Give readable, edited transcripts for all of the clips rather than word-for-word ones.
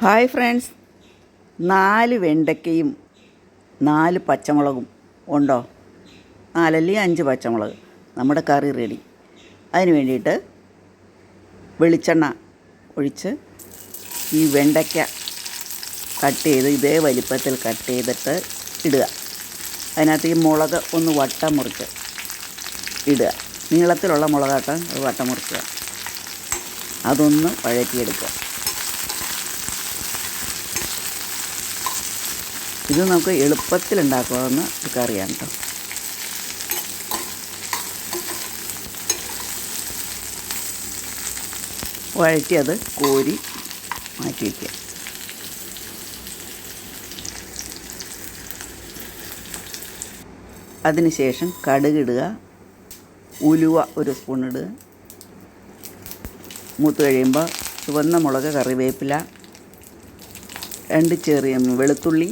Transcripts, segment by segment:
Hi friends, 4 വെണ്ടയ്ക്കയും 4 പച്ചമുളകും ഉണ്ടോ? 4 അല്ലെങ്കിൽ 5 പച്ചമുളക്. നമ്മുടെ കറി റെഡി. അതിന് വേണ്ടിയിട്ട് വെളിച്ചെണ്ണ ഒഴിച്ച് ഈ വെണ്ടയ്ക്ക കട്ട് ചെയ്ത് ഇതേ വലിപ്പത്തിൽ കട്ട് ചെയ്തിട്ട് ഇടുക. അതിനകത്ത് ഈ മുളക് ഒന്ന് വട്ടം മുറിച്ച് ഇടുക. നീളത്തിലുള്ള മുളകാട്ടം അത് വട്ടം മുറിക്കുക. അതൊന്ന് വഴറ്റിയെടുക്കുക. ഇത് നമുക്ക് എളുപ്പത്തിൽ ഉണ്ടാക്കാവുന്ന ഒരു കറിയാണ് കേട്ടോ. വഴറ്റി അത് കോരി മാറ്റി വയ്ക്കുക. അതിനുശേഷം കടുകിടുക, ഉലുവ 1 സ്പൂൺ ഇടുക. മൂത്ത് കഴിയുമ്പോൾ ചുവന്ന മുളക്, കറിവേപ്പില, 2 ചെറിയ വെളുത്തുള്ളി,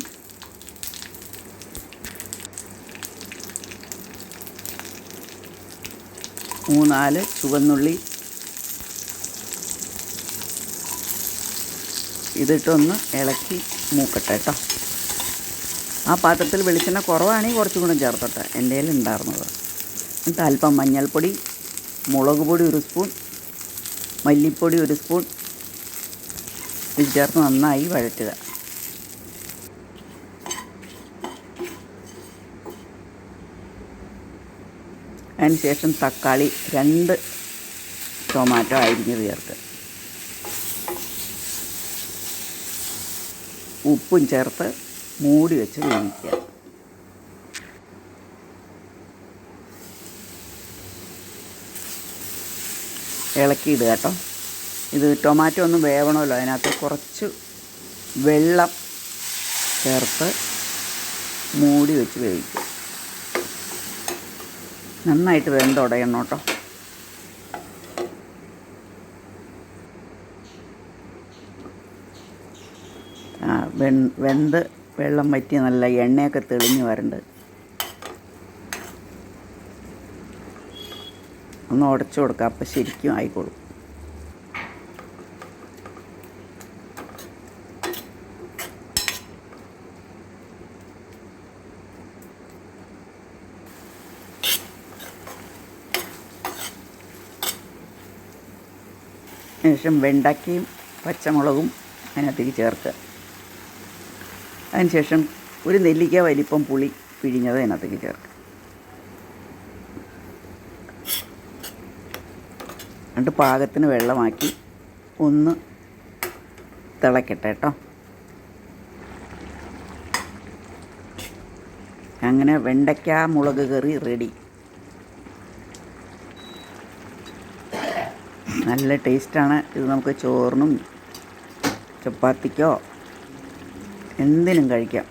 3-4 ചുവന്നുള്ളി ഇതിട്ടൊന്ന് ഇളക്കി മൂക്കട്ടെ കേട്ടോ. ആ പാത്രത്തിൽ വെളിച്ചെണ്ണ കുറവാണെങ്കിൽ കുറച്ചും കൂടെ ചേർത്തോട്ടെ. എൻ്റെ കയ്യിൽ ഉണ്ടായിരുന്നത്. എന്നിട്ട് അല്പം മഞ്ഞൾപ്പൊടി, മുളക് പൊടി 1 സ്പൂൺ, മല്ലിപ്പൊടി 1 സ്പൂൺ ഇത് ചേർത്ത് നന്നായി വഴറ്റുക. അതിന് ശേഷം തക്കാളി 2 ടൊമാറ്റോ അരിഞ്ഞത് ചേർക്കുക. ഉപ്പും ചേർത്ത് മൂടി വെച്ച് വേവിക്കുക. ഇളക്കിയിടുക കേട്ടോ. ഇത് ടൊമാറ്റോ ഒന്ന് വേവണമല്ലോ, അതിനകത്ത് കുറച്ച് വെള്ളം ചേർത്ത് മൂടി വെച്ച് വേവിക്കുക. നന്നായിട്ട് വെന്തുടയണം കേട്ടോ. വെന്ത് വെള്ളം വറ്റി നല്ല എണ്ണയൊക്കെ തെളിഞ്ഞ് വരണ്ട്. ഒന്ന് ഉടച്ചു കൊടുക്കുക, അപ്പം ശരിക്കും ആയിക്കോളും. ശേഷം വെണ്ടയ്ക്കയും പച്ചമുളകും അതിനകത്തേക്ക് ചേർക്കുക. അതിനുശേഷം 1 നെല്ലിക്ക വലിപ്പം പുളി പിഴിഞ്ഞത് അതിനകത്തേക്ക് ചേർക്കുക. എന്നിട്ട് പാകത്തിന് വെള്ളമാക്കി ഒന്ന് തിളക്കട്ടെ കേട്ടോ. അങ്ങനെ വെണ്ടയ്ക്ക മുളക് കറി റെഡി. നല്ല ടേസ്റ്റാണ്. ഇത് നമുക്ക് ചോറിനും ചപ്പാത്തിക്കോ എന്തിനും കഴിക്കാം.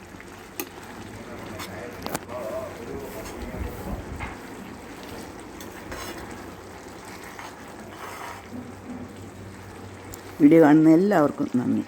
വീഡിയോ കാണുന്ന എല്ലാവർക്കും നന്ദി.